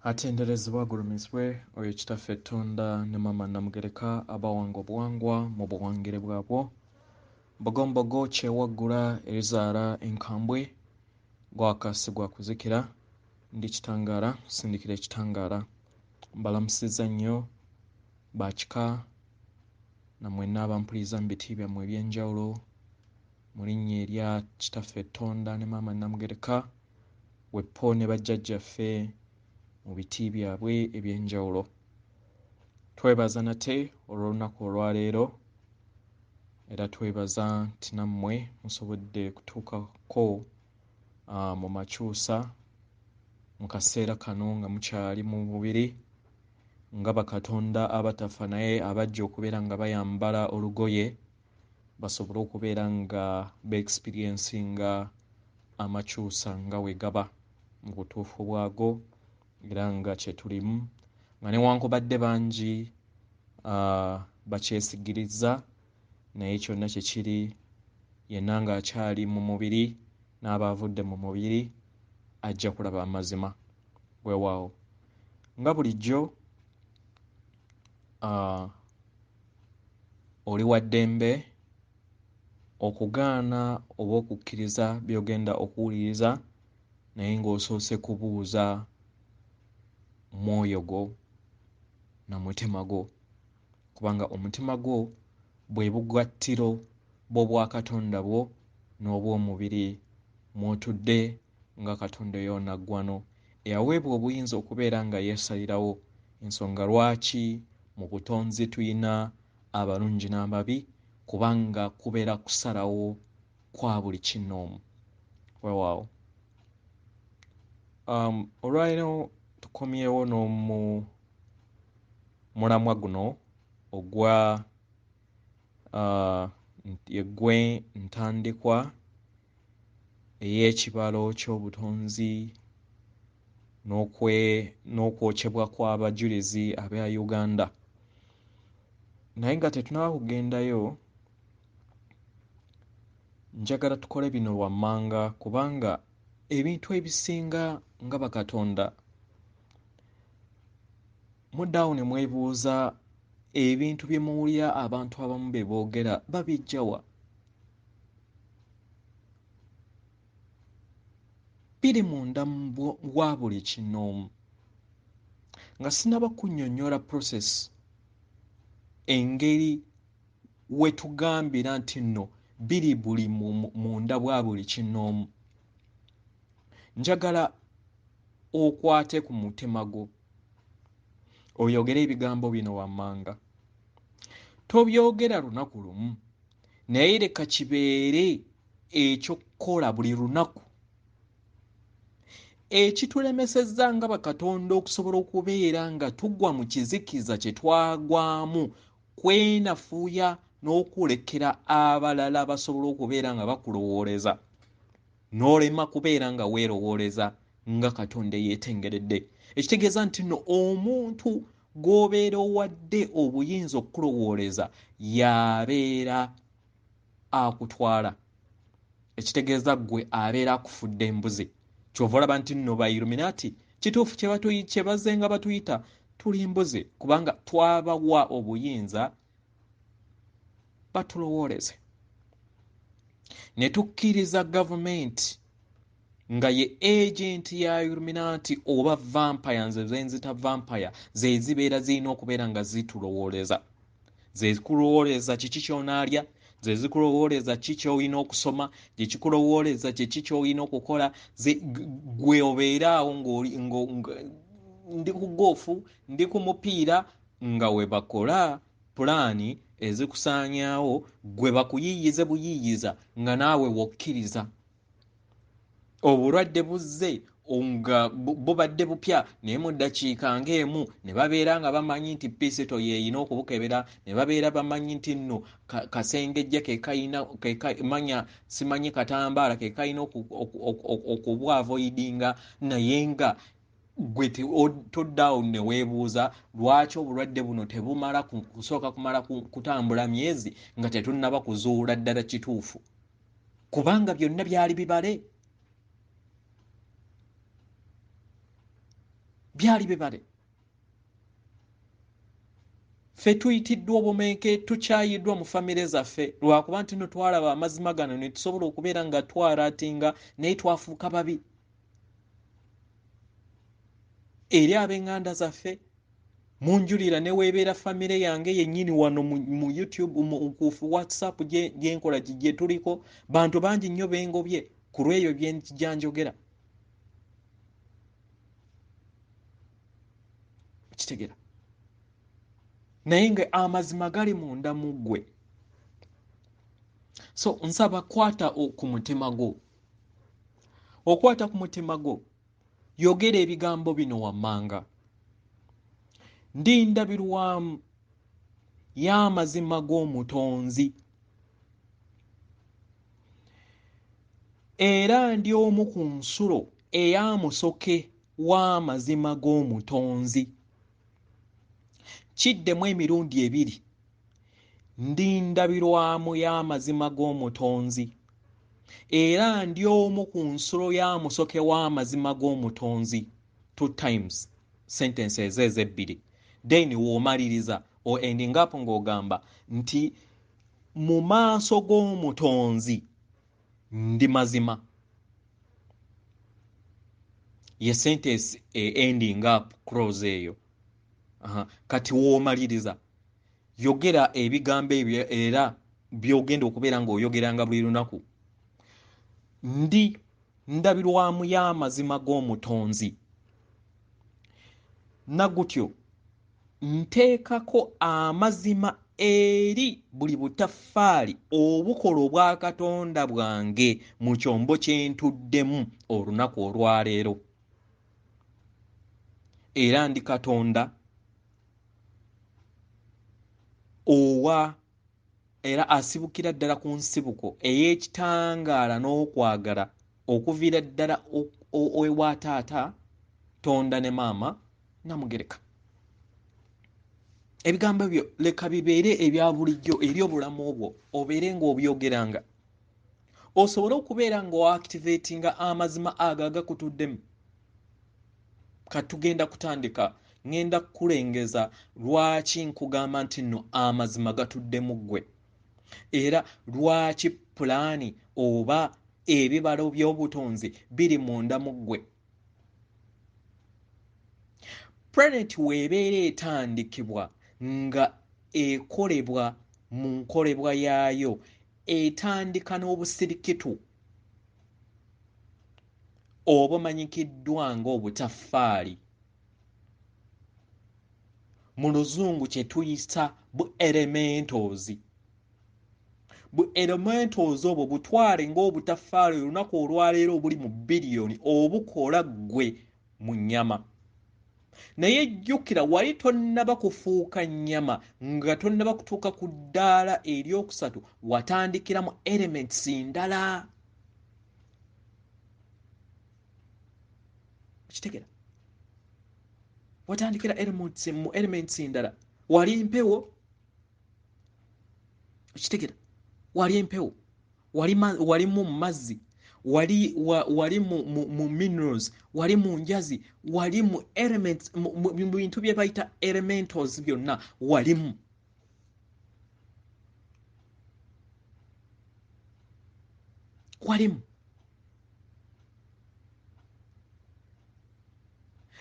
Atenderezebwa agulumizibwe oyo kitaffe Tonda ne Maama Namugereka abawanga obuwangwa mu buwangire bwabwo. Bogombogo kyewaggula ezaala enkambwe gwakasi gwa kuzikira ndi kitangaala sindikira ekitangaala. Mbalamusizza nnyo bakika na mwenna abampuliriza mu biti byammwe eby'enjawulo mu linnya erya kitaffe Tonda ne Maama Namugereka weppo ne bajjajjaffe mu biti byabwe eby'enjawulo. Twebaza nate olw'olunaku olwaleero era twebaza nti nammwe musobodde kutuukako mu makyusa mu kaseera kano nga mukyali mu mubiri nga bakatonda abatafa naye abajja okubeera nga bayambala olugoye basobole okubeera nga be-experiencinga amakyusa nga we gaba mu butuufu bwago era nga kyetulimu nga newankubadde bangi bakyesigiriza naye kyonna kye kiri yenna ng'akyali mu mubiri n'abaavudde mu mubiri ajja kulaba amazima. Weewaawo nga bulijjo oli wa ddembe okugaana oba okukkiriza by'ogenda okuwuliriza naye ng'osoose kubuuza mwoyo gwo na mutima gwo, kubanga omutima gwo bwe bugattiro bw'obwakatonda bwo n'obw'omubiri mw'otudde nga katonda ey'onaggwano eyaweebwa obuyinza okubeera nga yeesalirawo ensonga lwaki mu butonzi tuyina abalungi n'ababi, kubanga kubeera kusalawo kwa buli kinnoomu. Weewaawo olwaliro tukomyewo n'omulamwa guno ogwa eggwe Ntandikwa ey'ekibaro ky'obutonzi n'okwokebwa Kwabajulizi ab'e Uganda. Naye nga tetunnaba kugendayo njagala tukole bino wammanga kubanga ebintu ebisinga nga bakatonda muddaawo ne mwebuuza ebintu bye muwulira abantu abamu be boogera babiggya wa? Biri munda wa buli kinnoomu nga sinaba kunnyonnyola process engeri we tugambira nti nno biri buli munda bwa buli kinnoomu. Njagala okwate ku mutima gwo oyogere ebigambo bino wammanga. Tobyogera lunaku lumu naye leka kibeere ekyokkola buli lunaku ekitulemesezza nga bakatonda okusobola okubeera nga tugwa mu kizikiza kye twagwamu kwenafuuya n'okulekera abalala basobola okubeera nga bakulowooleza n'olema kubeera nga weerowooleza nga katonda yeetengeredde. Ekitegeeza nti nno omuntu gw'obeera owadde obuyinza okukulowooleza y'abeera akutwala. Ekitegeeza ggwe abeera akufudde embuzi. Kyova olaba nti nno Bailluminati kituufu kye bazze nga batuyita tuli mbuzi kubanga twabawa obuyinza batulowooleze. Ne tukkiriza gavumenti nga ye agenti ya Illuminati oba vampire, nze zenzita vampire ze zibeera zirina okubeera nga zitulowooleza. Ze zikulowooleza kiki ky'onaalya, ze zikulowooleza kiki ky'olina okusoma, gye kikulowooleza kiki ky'olina okukola, gwe obeeraawo ndi ku goofu ndi ku mupiira nga we bakola pulaani ezikusaanyaawo gwe bakuyiiyize buyiiyiza nga naawe wokkiriza. Obulwadde buzze nga bubadde bupya naye mu ddakiika ng'emu ne babeera nga bamanyi nti pisito yeeyina okubukebera, ne babeera bamanyi nti nno kasengejja manya simanyi katambaala ke kayina okubwavoidinga, naye nga gwe toddaawo ne weebuuza lwaki obulwadde buno tebumala kusooka kumala kutambula myezi nga tetunnaba kuzuula ddala kituufu, kubanga byonna byali bibale. byali bibale. Ffe tuyitiddwa obumenke tukyayiddwa mu famire zaffe lwakuba nti no twalaba amazima gano ne tusobola okubeera nga twalatinga naye twafuuka babi eri ab'eŋŋanda zaffe. Munjulira ne weebeera famire yange yennyini wano mu YouTube ku WhatsApp gyenkola gye tuliko bantu bangi nnyo bengobye ku lw'eyo byenjanjogera. Kitegera naye nga amazima gali munda mu ggwe. So nsaba kwata ku mutima gwo, okwata ku mutima gwo, yogera ebigambo bino wammanga. Ndi ndabirwamu y'amazima g'Omutonzi era ndi omu ku nsulo ey'amusoke w'amazima g'Omutonzi. Kiddemu emirundi ebiri ndi ndabirwamu y'amazima g'Omutonzi era ndi omu ku nsulo y'amusoke w'amazima g'Omutonzi. 2 times sentences ezebbiri. Then w'omaliriza ending up ng'ogamba nti mu maaso g'Omutonzi ndi mazima. Ye sentence ending up clause eyo. Kati w'omaliriza yogera ebigambo ebyo era byogenda okubeera ng'oyogeranga buli lunaku. Ndi ndabirwamu y'amazima g'Omutonzi. Nagutyo nteekako amazima eri buli butaffaali obukola obwa Katonda bwange mu kyombo kye ntuddemu olunaku olwaleero. Era ndi Katonda owa era asibukira ddala ku nsibuko ey'ekitangaala n'okwagala okuviira ddala ewa taata Tonda ne maama Namugereka. Ebigambo byo leka bibeere ebya bulijjo eri obulamu obwo obeere ng'obyogeranga osobole okubeera ng'oactivatinga amazima ago agakutuddemu. Katugenda kutandika ngenda kukulengeza lwaki nkugamba nti nno amazima gatuddemu ggwe era lwaki pulaani oba ebibalo by'obutonzi biri munda mu ggwe. Planet weebeera etandikibwa nga ekolebwa mu nkolebwa yaayo etandika n'obusirikitu obumanyikiddwa ng'obutaffaali. Mu luzungu kye tuyita bu elementals. Bu elementals obwo butwale ng'obutaffaali olunaku olwaleero obuli mu biliyoni obukola ggwe mu nnyama. Naye jjukira wali tonnaba kufuuka nnyama nga tonnaba kutuuka ku ddaala eryokusatu watandikira mu elements ndala. Kitegera watandikira mu elements ndala. Wali mpewo. Kitegera wali empewo, wali mu mazzi, wali mu minerals, wali mu njazi, wali mu elements, mu bintu bye bayita elementals byonna walimu. Walimu.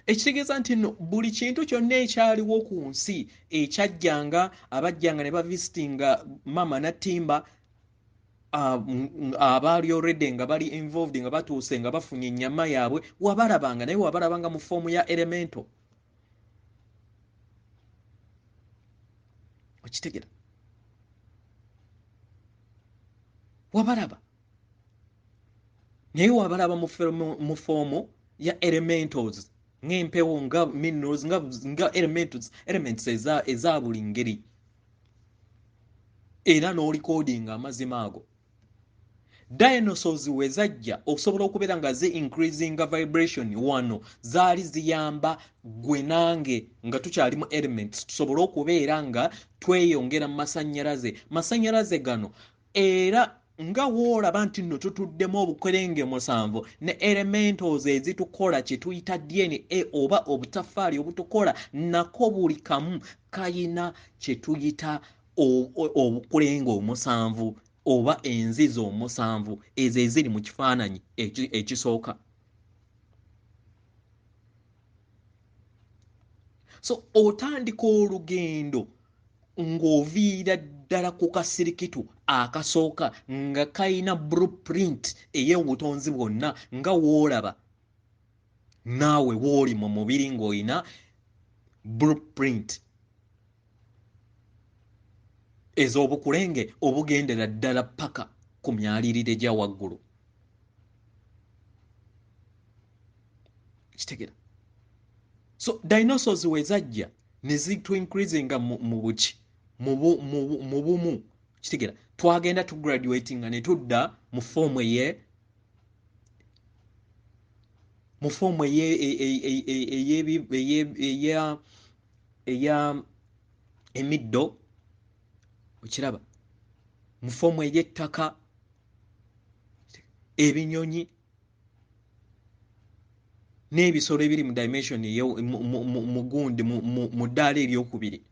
Ekitegeeza nti no buli kintu kyonna ekyaliwo ku nsi ekyajjanga abajjanga ne bavisitinga mama Natimba abaali already nga bali involved nga batuuse nga bafunye ennyama yaabwe wabalabanga naye wabalabanga mu foomu ya elemento. Okitegera wabalaba naye wabalaba mu foomu ya elementals ng'empewo nga minerals nga elements eza buli ngeri era n'olikodinga amazima ago. Dinosaurs we zajja okusobola okubeera nga zi increasinga vibration wano zaali ziyamba gwe nange nga tukyali mu elements tusobole okubeera nga tweyongera mu masannyalaze gano era nga woolaba nti nno tutuddemu obukerenge 7 ne elementals ezitukola kye tuyita DNA oba obutaffaali obutukola nako buli kamu kayina kye tuyita obukerenge 7 oba enzizi 7 ezo eziri mu kifaananyi ekisooka. So otandika olugendo ng'oviira ddala ku kasirikitu akasooka nga kayina blueprint ey'obutonzi bwonna nga woolaba naawe wooli mu mubiri ng'olina blueprint ez'obukulenge obugendera ddala paka ku myalirire gya waggulu. Kitegera. So dinosaurs we zajja ne zitwinkrizinga mu buki mu bumu kitegera twagenda tu graduating ne tudda mu form eye emiddo okiraba mu form ey'ettaka ebinyonyi n'ebisolo ebiri mu dimension mu gundi mu ddaala eryokubiri.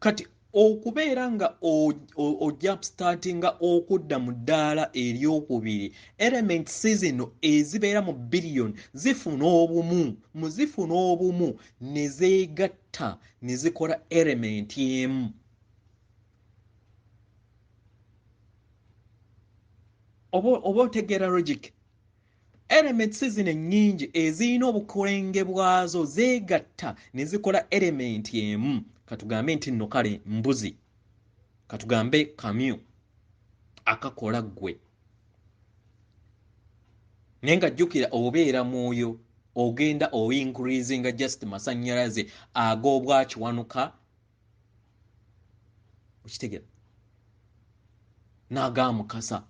Kati okubeera nga ojja startinga okudda mu ddaala eryokubiri elements zino ezibeera mu billion zifuna obumu ne zeegatta ne zikola element emu. Oba otegeera logic. Elements zino ennyingi ezirina obukulenge bwazo zeegatta ne zikola element emu. Katugambe nti nno kale mbuzi, katugambe kamyu akakola ggwe. Naye nga jjukira obeera mwoyo ogenda increasinga just masannyalaze ag'obwakiwanuka okitegera n'agaamukasa.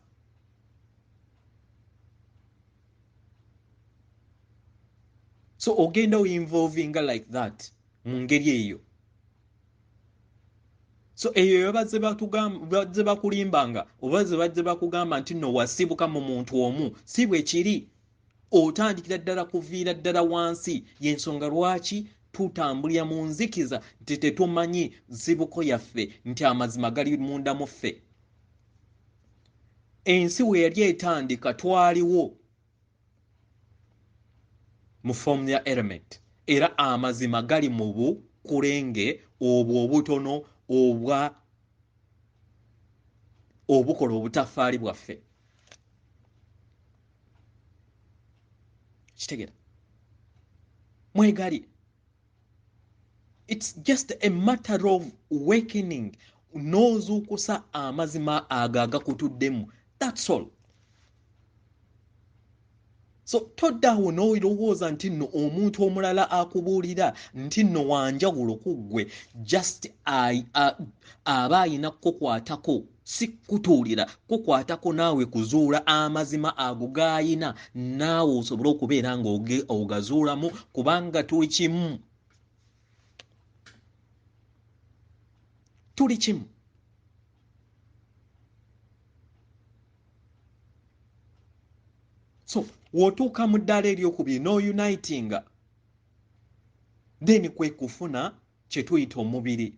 So ogenda involvinga like that mu ngeri eyo. So eyo bazze bakulimbanga oba bazze bakugamba nti nno wasibuka mu muntu omu si bwe kiri. Otandikira ddala kuviira ddala wansi y'ensonga lwaki tutambulira mu nzikiza nti tetumanyi nsibuko yaffe nti amazima gali munda mu ffe. Ensi we yali etandika twaliwo mu form ya element era amazima gali mu bukulenge obwo obutono obukola obutaffaali bwaffe. Kitegera mwegali. It's just a matter of awakening n'ozuukusa amazima ago agakutuddemu. That's all. So toddaawo n'olowooza nti nno omuntu omulala akubuulira nti nno wanjawulo ku ggwe just aba ayina kukwatako si kutuulira kukwatako naawe kuzuula amazima ago g'ayina naawe osobole okubeera nga ogazuulamu kubanga tuli kimu. Tuli kimu. So wotuuka mu ddaala eryokubiri n'ounitinga then kwe kufuna kye tuyita omubiri.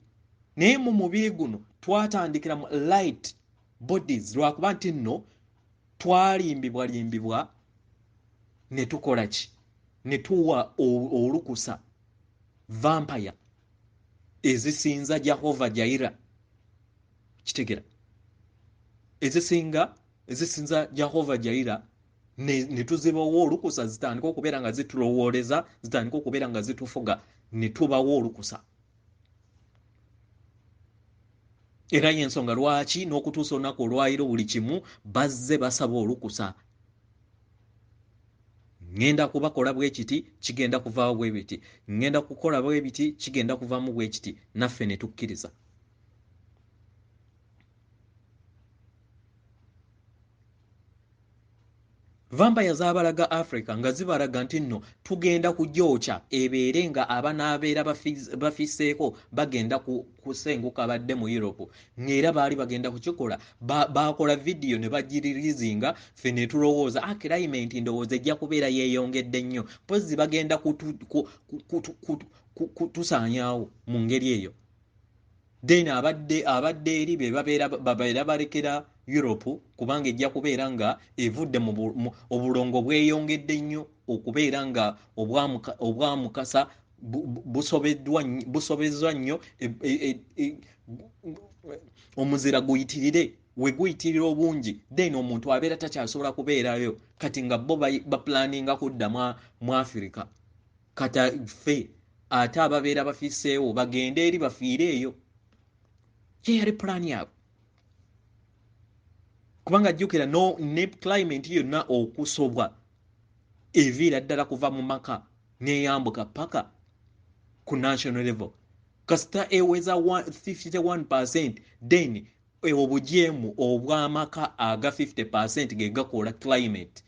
Naye mu mubiri guno twatandikira mu light bodies lwakuba nti nno twalimbibwa ne tukola ki ne tuwa olukusa vampire ezisinza Jehova Jaira. Kitegera ezisinza Jehova Jaira ne tuzibawo olukusa zitandika okubeera nga zitulowooleza zitandika okubeera nga zitufuga ne tubawo olukusa. Era y'ensonga lwaki n'okutuusa olunaku olwayiro buli kimu bazze basaba olukusa. Ngenda kubakola bwe kiti kigenda kuvaawo bwe biti, ngenda kukola bwe biti kigenda kuvaamu bwe kiti, naffe ne tukkiriza. vampire zabalaga Africa nga zibalaga nti nno tugenda kujoocha ebeere nga abanaabeera bafiseeko bagenda kusenguka badde mu Europe ng'era baali bagenda kukikola bakola vidiyo ne bagiririzinga ffe ne tulowooza climate ndowooza ejja kubeera yeeyongedde nnyo pozzi bagenda kutusaanyaawo mu ngeri eyo then abadde eri babeera balekera Europe kubanga ejja kubeera nga evudde mu obulongo bweyongedde nnyo okubeera nga obwamukasa busobezzwa nnyo omuzira guyitirire we guyitirira obungi then omuntu abeera takyasobola kubeerayo kati nga bo baplaninga kudda mu Africa kata ffe ate ababeera bafiseewo bagende eri bafiire eyo yali plan yaabwe kubanga jjukira ne climate yonna okusobwa eviira ddala kuva mu maka n'eyambuka paka ku national level kasita eweza 51% then obujeemu obw'amaka aga 50% ge gakola climate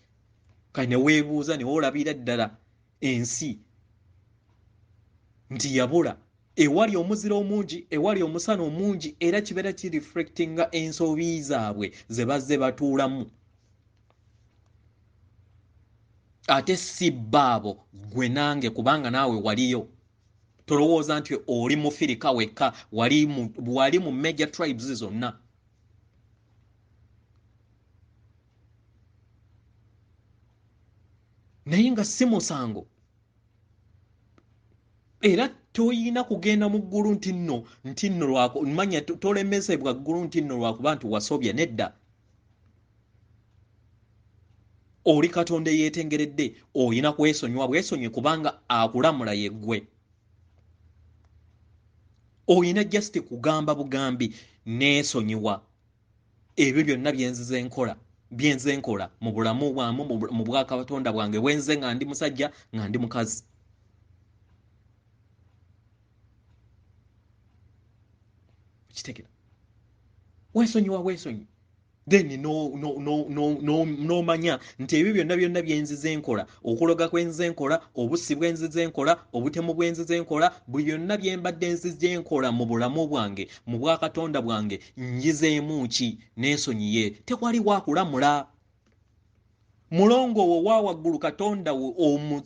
kati ne weebuuza ne olabira ddala ensi nti yabula ewali omuzira omungi ewali omusana omungi era kibeera kireflectinga ensobi zaabwe ze bazze batuulamu ate si baabo gwe nange kubanga naawe waliyo tolowooza nti oli mu Firika wekka wali mu major tribes zonna naye nga si musango era toyina kugenda mu ggulu nti nno manya tolemesebwa ggulu nti nno lwakuba nti wasobya nedda oli Katonda yeetengeredde oyina kwesonyiwa bwesonyi kubanga akulamula yeggwe oyina just kugamba bugambi neesonyiwa ebyo byonna byenze nkola mu bulamu bwamu mu bwakabatonda bwange bwenze nga ndi musajja nga ndi mukazi kitegera wesonyi then no manya nti ebyo byonna byenzize nkola okuloga kwenzize nkola obusi bwenzize nkola obutemu bwenzize nkola buli byonna byembadde nzize nkola mu bulamu bwange mu bwakatonda bwange njizeemu ki n'ensonyiye tekwali wakulamula mulongo wo wa waggulu Katonda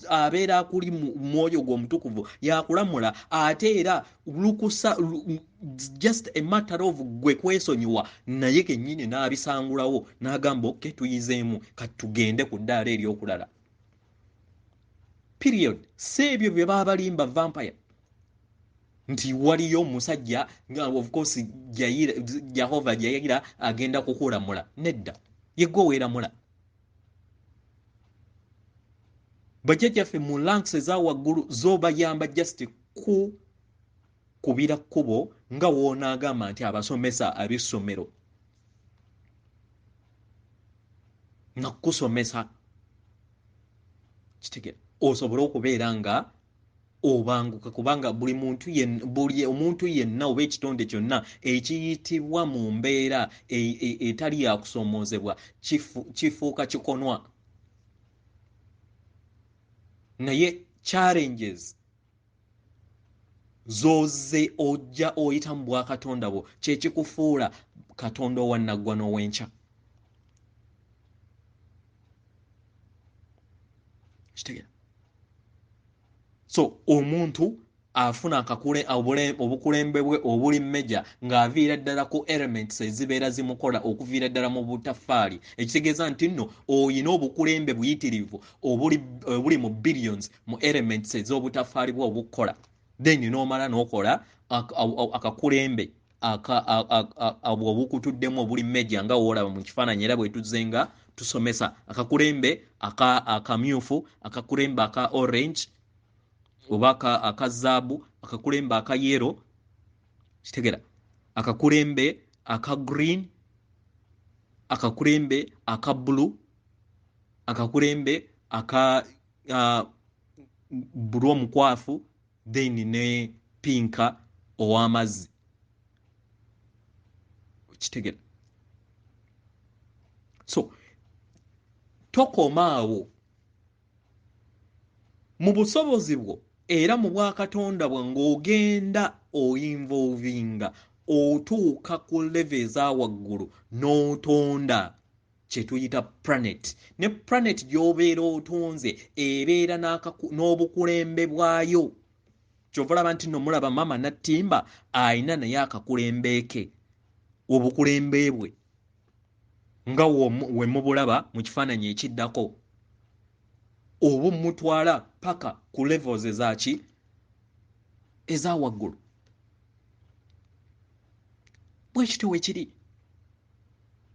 abeera akuli mu mwoyo gw'omutukuvu yakulamula ate era lukusa just a matter of gwe kwesonyiwa naye kennyini n'abisangulawo n'agamba oke tuyizeemu kati tugende ku ddaala eryokulala period si ebyo bye baba balimba vampire nti waliyo omusajja of course Jehova jayira agenda kukulamula nedda yegwe weeramula bajjajjaffe mu ranks eza waggulu z'obayamba just kubira kkubo nga woonaagamba nti abasomesa ab'essomero nakusomesa kitegera osobole okubeera nga obanguka kubanga buli omuntu yenna oba ekitonde kyonna ekiyitibwa mu mbeera etali yakusomoozebwa kifuuka kikonwa naye challenges zoze ojja oyita mu bwakatonda bwo kyekikufuula Katonda owannaggwa n'ow'enkya kitegera so omuntu afuna obukulembe bwe obuli mmeja ng'aviira ddala ku elements ezibeera zimukola okuviira ddala mu butaffaali ekitegeeza nti nno oyina obukulembe buyitirivu obuli mu billions mu elements ez'obutaffaali bwe obukola then n'omala n'okola akakulembe obukutuddemu obuli mmeja nga woolaba mu kifaananyi era bwe tuzze nga tusomesa akakulembe akamyufu akakulembe aka orange oba akazaabu akakulembe aka yero kitegera akakulembe aka green akakulembe aka blue akakulembe aka bulu omukwafu then ne pinka ow'amazzi kitegera so tokomaawo mu busobozi bwo era mu bwakatonda bwe ng'ogenda oyinvolvinga otuuka ku level ez'awaggulu n'otonda kye tuyita planet. Ne planet gy'obeera otonze ebeera n'obukulembe bwayo. Kyova olaba nti nno mulaba mama Nattimba ayina naye akakulembe ke, obukulembe bwe nga we mubulaba mu kifaananyi ekiddako. Oba mutwala paka ku levels ezaki ez'awaggulu. Bwe kityo we kiri.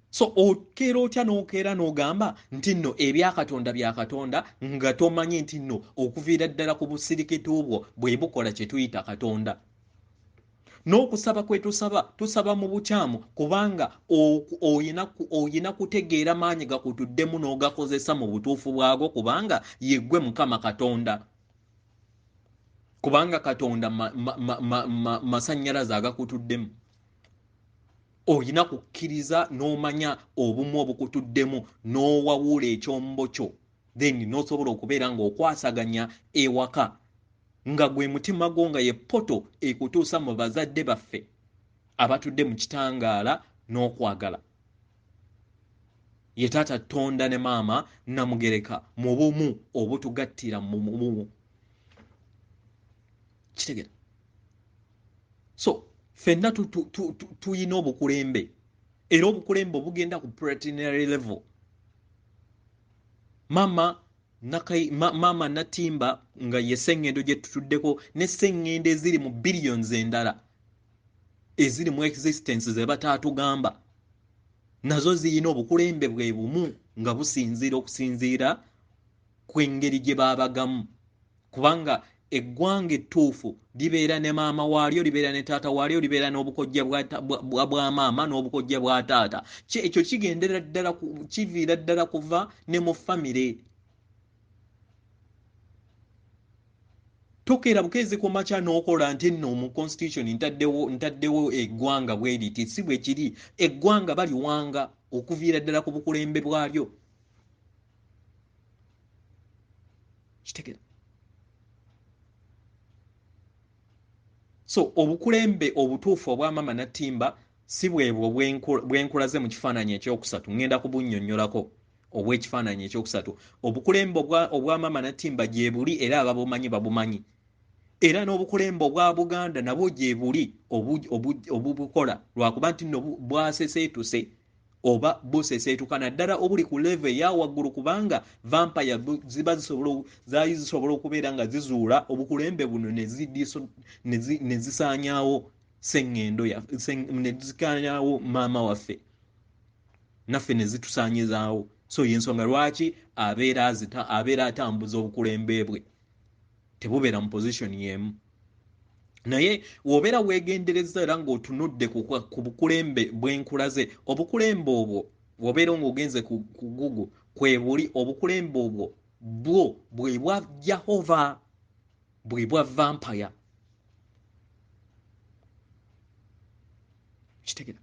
So okeera otya n'okeera n'ogamba nti nno ebyakatonda bya katonda nga tomanyi nti nno okuviira ddala ku busirikiti obwo bwe bukola kye tuyita katonda. N'okusaba kwe tusaba mu bukyamu kubanga oyina kutegeera maanyi gakutuddemu n'ogakozesa mu butuufu bwago kubanga yeggwe Mukama Katonda. Kubanga Katonda masannyalaze agakutuddemu. Oyina kukkiriza n'omanya obumu obukutuddemu n'owawula ekyombo kyo, then n'osobola okubeera ng'okwasaganya ewaka nga gwe mutima gwo nga ye poto ekutuusa mu bazadde baffe abatudde mu kitangaala n'okwagala. Ye taata Tonda ne maama Namugereka mu bumu obutugattira mu bumu. Kitegera. So fenna tuyina obukulembe era obukulembe obugenda ku platinary level. Mama Nattimba nga ye sengendo gye tutuddeko ne sengendo eziri mu billions endala eziri mu existence ze bataatugamba nazo ziyina obukulembe bwe bumu nga businziira okusinziira kw'engeri gye baabagamu. Kubanga eggwanga ettuufu libeera ne maama waalyo, libeera ne taata waalyo, libeera n'obukojja bwa maama n'obukojja bwa taata. Ekyo kigendera ddala kiviira ddala kuva ne mu famire. Tokeera bukeezi ku makya n'okola nti nno mu constitution ntaddewo eggwanga bwe liti. Si bwe kiri. Eggwanga baliwanga okuviira ddala ku bukulembe bwalyo. Kitegera. So obukulembe obutuufu obwa mama Nattimba si bwebwo bwenkulaze mu kifaananyi ekyokusatu. Ngenda kubunnyonnyolako obw'ekifaananyi ekyokusatu. Obukulembe obwa mama Nattimba gye buli era ababumanyi babumanyi. Era n'obukulembe obwa Buganda nabwo gye buli obubukola lwakuba nti nno bwaseseetuse oba buseseetuka naddala obuli ku level eyawaggulu kubanga vampire zisobola okubeera nga zizuula obukulembe buno ne zisaanyaawo sengendo ne zikaanyaawo maama waffe naffe ne zitusaanyizaawo. So y'ensonga lwaki abeera atambuza obukulembe bwe tebubeera mu position y'emu. Naye wobeera weegendereza era ng'otunudde ku bukulembe bw'enkulaze, obukulembe obwo wobeera ng'ogenze ku Google kwe buli obukulembe obwo bwe bwa Jehova, bwe bwa vampire. Kitegera.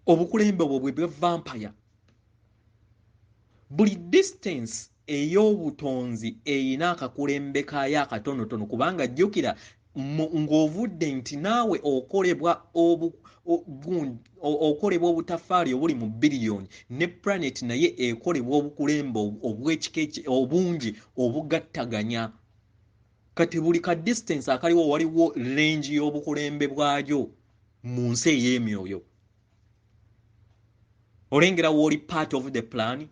Obukulembe obwo bwe bwa vampire. Buli distance ey'obutonzi eyina akakulembe kayo akatonotono kubanga jjukira ng'ovudde nti naawe okolebwa obutafaali obuli mu biliyoni ne planet naye ekolebwa obukulembe obungi obugattaganya. Kati buli ka distance akaliwo waliwo range y'obukulembe bwayo mu nsi ey'emyoyo. Olengera woli part of the plan.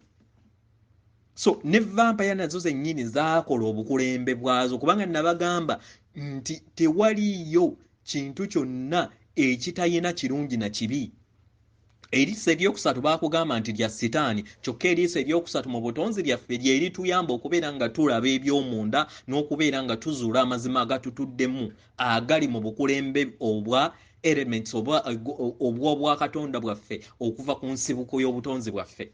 So ne vampire nazo zennyini zaakola obukulembe bwazo kubanga nabagamba nti tewaliyo kintu kyonna ekitayina kirungi na kibi. Eriisa eryokusatu baakugamba nti lya sitaani, kyokka eriisa eryokusatu mu butonzi lyaffe lye lituyamba okubeera nga tulaba eby'omunda n'okubeera nga tuzuula amazima agatutuddemu agali mu bukulembe obwa elements obwa Katonda bwaffe okuva ku nsibuko y'obutonzi bwaffe.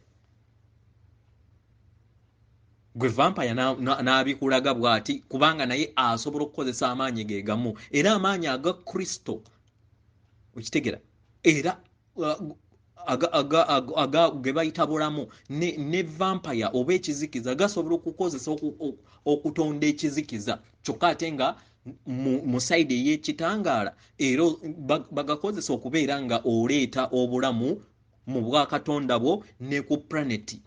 Gwe vampire n'abikulaga bw'ati kubanga naye asobola okukozesa amaanyi ge gamu era amaanyi aga Kristo okitegera era ge bayita bulamu ne vampire oba ekizikiza gasobola okukozesa okutonda ekizikiza kyokka ate nga mu side ey'ekitangaala era bagakozesa okubeera nga oleeta obulamu mu bwakatonda bwo ne ku planeti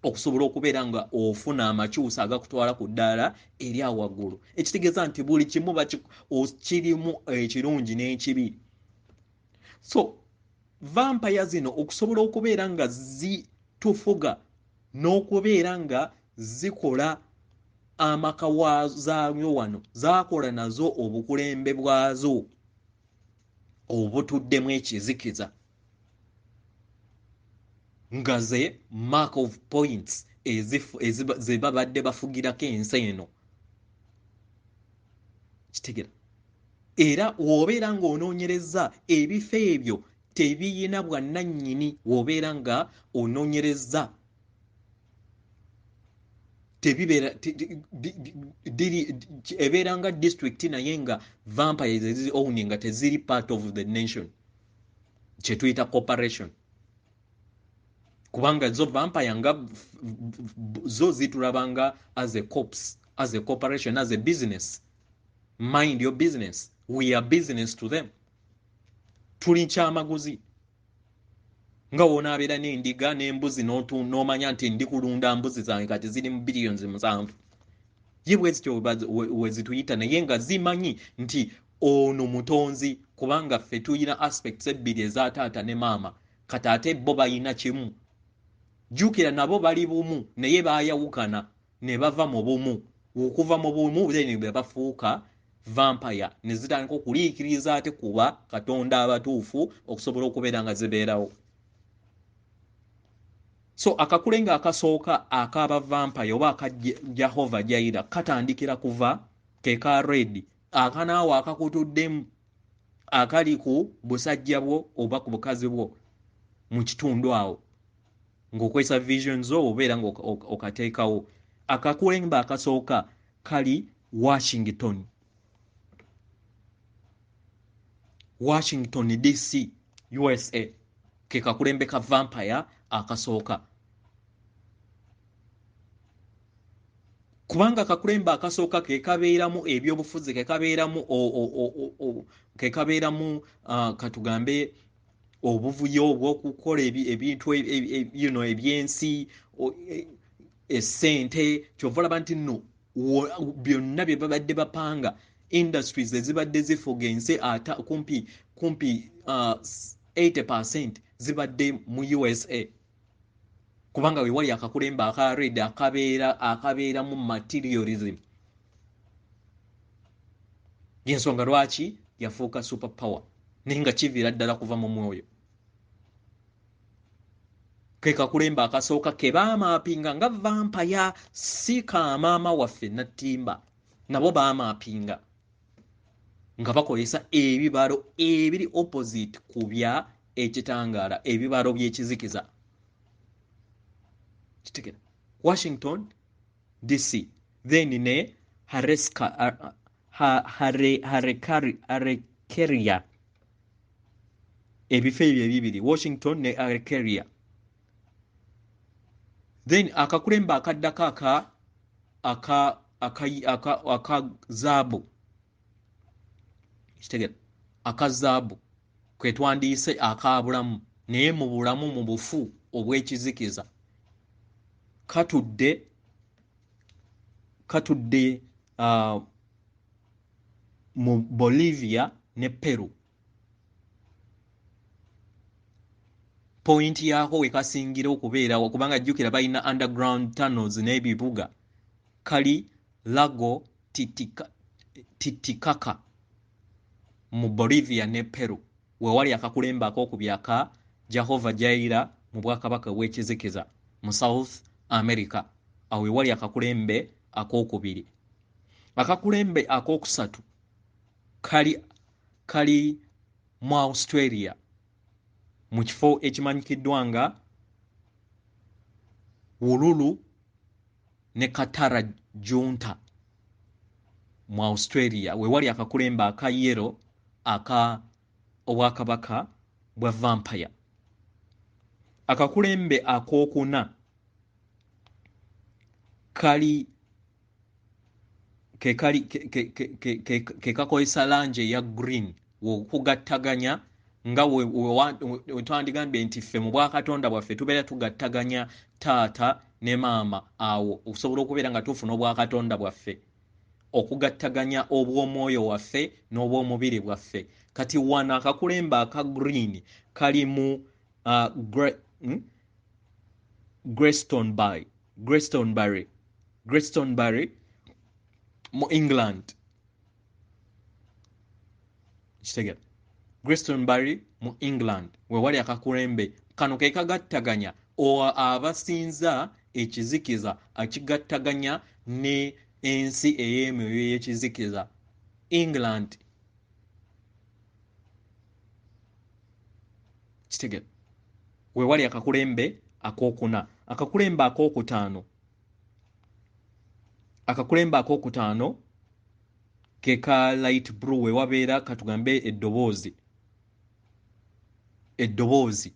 okusobola okubeera nga ofuna amakyusa agakutwala ku ddaala eri awaggulu ekitegeeza nti buli kimu kirimu ekirungi n'ekibi. So vampire zino okusobola okubeera nga zitufuga n'okubeera nga zikola amaka zaayo wano zaakola nazo obukulembe bwazo obutuddemu ekizikiza nga ze mark of points ze babadde bafugirako ensi eno kitegera. Era wobeera ng'onoonyereza ebifo ebyo tebiyina bwannannyini wobeera nga onoonyereza ebeera nga district naye nga vampires eziri owning nga teziri part of the nation kye tuyita corporation kubanga zo vampire nga zo zitulabanga as a corps, as a corporation, as a business. Mind your business. We are business to them. Tuli kyamaguzi nga wonaabeera n'endiga n'embuzi n'omanya nti ndi kulunda mbuzi zange kati ziri mu billions 7 ye bwezityo wezituyita naye nga zimanyi nti ono mutonzi kubanga ffe tuyina aspects ebbiri eza taata ne maama kati ate bo bayina kimu. Jjukira nabo bali bumu naye baayawukana ne bava mu bumu okuva mu bumu then ne bafuuka vampire ne zitandika okuliikiriza ate kuba katonda abatuufu okusobola okubeera nga zibeerawo. So akakulenga akasooka akaba vampire oba aka Jehova Jaira katandikira kuva ke ka red akanaawo akakutuddemu akali ku busajja bwo oba ku bukazi bwo mu kitundu awo ng'okwesa vision zo obeera ng'okateekawo. Akakulembe akasooka kali Washington DC USA ke kakulembe ka vampire akasooka kubanga kakulembe akasooka ke kabeeramu ebyobufuzi ke kabeeramu katugambe obuvuyo obw'okukola ebintu ebyensi essente kyova olaba nti nno byonna bye babadde bapanga industries ezibadde zifuga ensi kumpi 80% zibadde mu USA kubanga we wali akakulembe aka red akabeeramu materialism yensonga lwaki yafuuka super power naye nga kiviira ddala kuva mu mwoyo. Ke kakulembe akasooka ke baamaapinga nga vampire si kaamaama waffe nattimba nabo baamaapinga nga bakozesa ebibalo ebiri opposite ku bya ekitangaala ebibalo by'ekizikiza kitegera. Washington DC then ne Harekeria ebifo ebyo ebibiri Washington ne Harekeria. Then akakulembe akaddako aka zaabu kitegera akazaabu kwe twandiise akabulamu naye mu bulamu mu bufu obw'ekizikiza katudde mu Bolivia ne Peru. Point yako we kasingira okubeerawo kubanga jjukira balina underground tunnels n'ebibuga kali Lago Titicaca mu Bolivia ne Peru we wali akakulembe ak'okubyaka Jehova Jaira mu bwakabaka bw'ekizikiza mu South America awo we wali akakulembe ak'okubiri. Akakulembe ak'okusatu kali mu Australia mu kifo ekimanyikiddwa nga Uluru ne Katara Junta mu Australia we wali akakulembe aka yero aka obwakabaka bwa vampire. akakulembe akokuna kali ke kakozesa langi eya green okugattaganya nga wetwandigambye nti ffe mu bwakatonda bwaffe tubeera tugattaganya taata ne maama awo okusobola okubeera nga tufuna obwakatonda bwaffe okugattaganya obw'omwoyo waffe n'obw'omubiri bwaffe. Kati wano akakulembe aka green kali mu Glastonbury mu England. Kitegera Glastonbury mu England wewali akakulembe kano ke kagattaganya abasinza ekizikiza akigattaganya ne ensi ey'emyoyo y'ekizikiza England. Kitegera wewali akakulembe akokuna. Akakulembe akokutaano ke ka light blue wewabeera katugambe eddoboozi.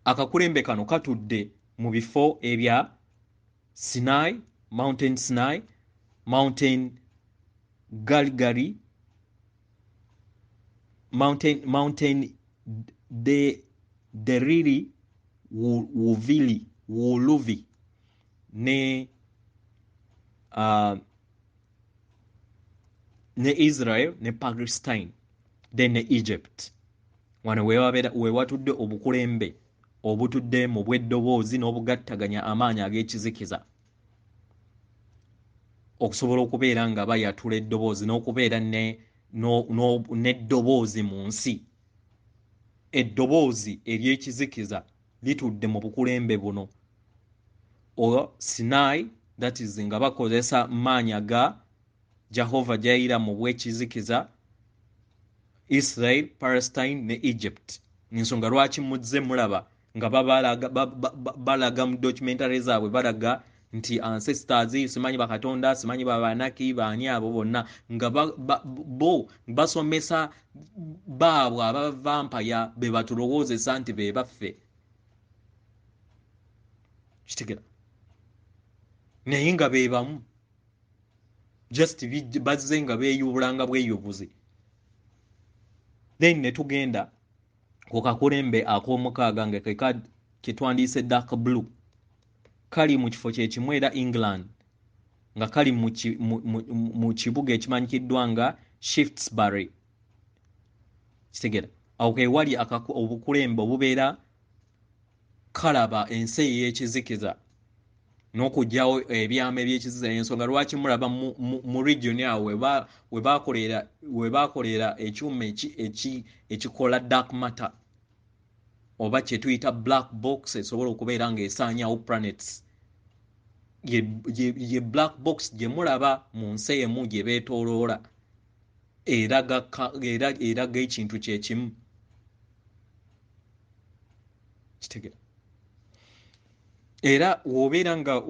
Akakulembe kano katudde mu bifo ebya Sinai, Mountain Sinai, Mountain Galgari, Mountain Deriri, Wuluvi ne Israel ne Palestine then ne Egypt. Wano wewatudde obukulembe obutudde mu bw'eddoboozi n'obugattaganya amaanyi ag'ekizikiza okusobola okubeera nga bayatula eddoboozi n'okubeera n'eddoboozi mu nsi. Eddoboozi ery'ekizikiza litudde mu bukulembe buno. Sinai, that is nga bakozesa maanyi aga Jehova gyayira mu bw'ekizikiza, Israel, Palestine ne Egypt. Nsonga lwaki muzze mulaba nga balaga mu documentary zaabwe balaga nti ancestors simanyi bakatonda simanyi babanaki baani abo bonna nga bo basomesa baabwe abavampaya be batulowoozesa nti be baffe. Kitegera naye nga be bamu just bazze nga beeyubulanga bweyobuzi. Then ne tugenda ku kakulembe ak'omukaaga nga ke twandiise dark blue kali mu kifo kye kimu era England nga kali mu kibuga ekimanyikiddwa nga Shaftesbury. Kitegera awo ke wali obukulembe obubeera kalaba ensi ey'ekizikiza n'okugyawo ebyama ebyekizikiza. Ensonga lwaki mulaba mu region awo we baakolera ekyuma ekikola dark matter oba kye tuyita black box esobola okubeera ng'esaanyawo planets. Ye black box gye mulaba mu nsi emu gye beetooloola eraga ekintu kye kimu. Kitegera era w'obeera nga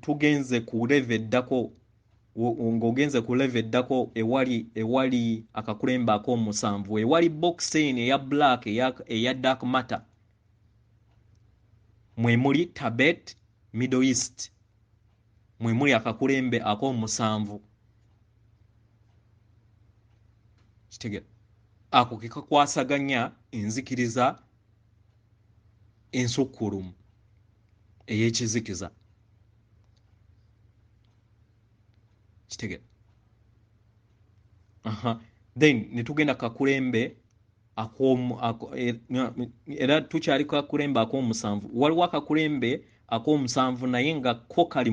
tugenze ku level eddako ng'ogenze ku level eddako ewali akakulembe ak'omusanvu ewali box eno eya black eya dark matter mwe muli Tibet, Middle East, mwe muli akakulembe ak'omusanvu. Kitegera ako ke kakwasaganya enzikiriza ensukkulumu ey'ekizikiza. Kitegera then ne tugenda kakulembe era tukyali kakulembe ak'omusanvu. Waliwo akakulembe ak'omusanvu naye nga ko kali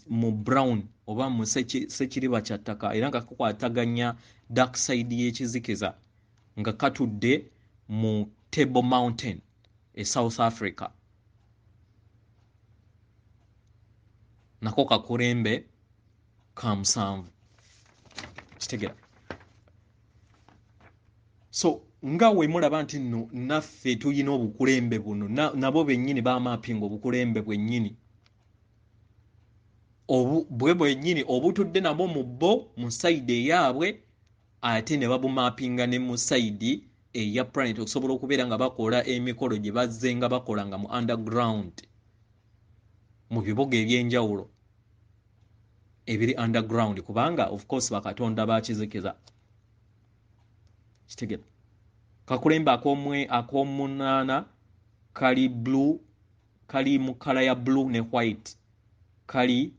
mu brown oba mu sekiriba kya ttaka era nga kakwataganya dark side y'ekizikiza nga katudde mu Table Mountain e South Africa. Nako kakulembe ka musanvu. Kitegera so nga we mulaba nti nno naffe tulina obukulembe buno nabo bennyini baamaapinga obukulembe bwennyini bwennyini obutudde nabo mu bo mu sayidi eyaabwe ate ne babumaapinga ne mu sayidi eya planet okusobola okubeera nga bakola emikolo gye bazze nga bakola nga mu underground mu bibuga ebyenjawulo ebiri underground kubanga of course bakatonda bakizikiza kitegera kakulembe akomunana kali blue kali mu kala ya blue ne white kali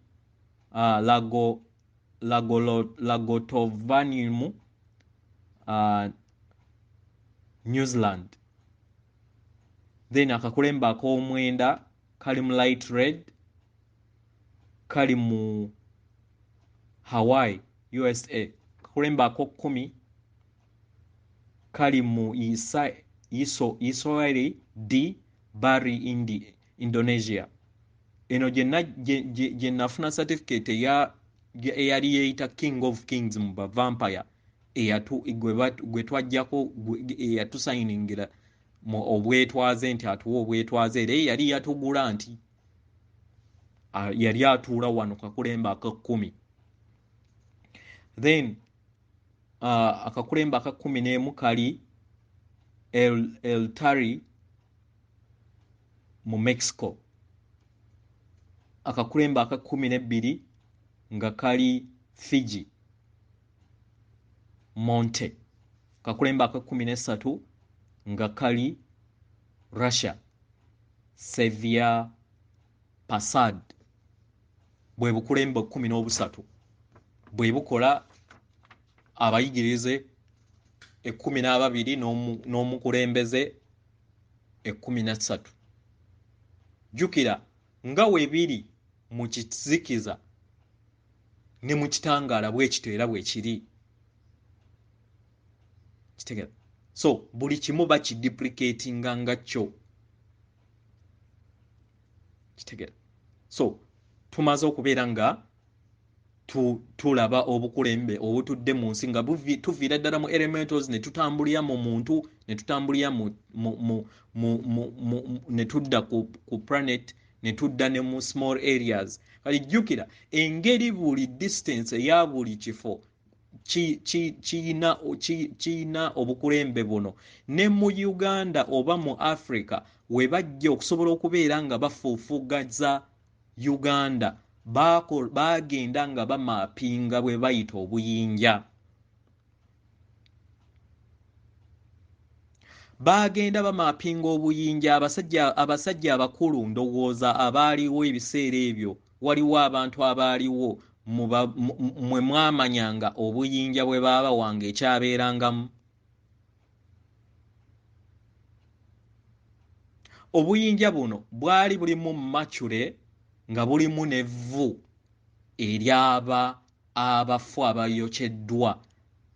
lagotovanium New Zealand. Then akakulembe akomwenda kali mu light red kali mu Hawaii USA. Akakulembe ako10 kali mu Israeli D Bari Indonesia. Eno je nafuna certificate eyali yeita King of Kings mu vampire gwe twajjako eyatusayiningira mu obwetwaze nti atuwa obwetwaze era yali yatugula nti yali atuula wano kakulembe aka10. Then akakulembe aka11 kali El Tari mu Mexico. Akakulembe aka12 nga kali Fiji Monte. Akakulembe aka13 nga kali Russia Sevilla Passad. Bwe bukulembe 13 bwe bukola abayigirize 12 n'omukulembeze 13. Jukira nga webiri mu kizikiza ne mu kitangala bwe kitera bwe kiri kitegera. So buli kimu bakiduplicatinga nga kyo kitegera. So tumaze okubeera nga tulaba obukulembe obutudde mu nsi nga tuviira ddala mu elementals ne tutambulira mu muntu ne tutambulira ne tudda ku planet ne tudda ne mu small areas. Kali jjukira engeri buli distance eya buli kifo kiyina obukulembe buno. Ne mu Uganda oba mu Africa we bajja okusobola okubeera nga bafuufugaza Uganda bagenda nga bamapinga bwe bayita obuyinja. Bagenda bamapinga obuyinja abasajja abakulu ndowooza abaaliwo ebiseera ebyo waliwo abantu abaaliwo mwe mwamanyanga obuyinja bwe baba wange ekyabeerangamu. Obuyinja buno bwali bulimu macule nga bulimu nevvu eryaba abafu abayokeddwa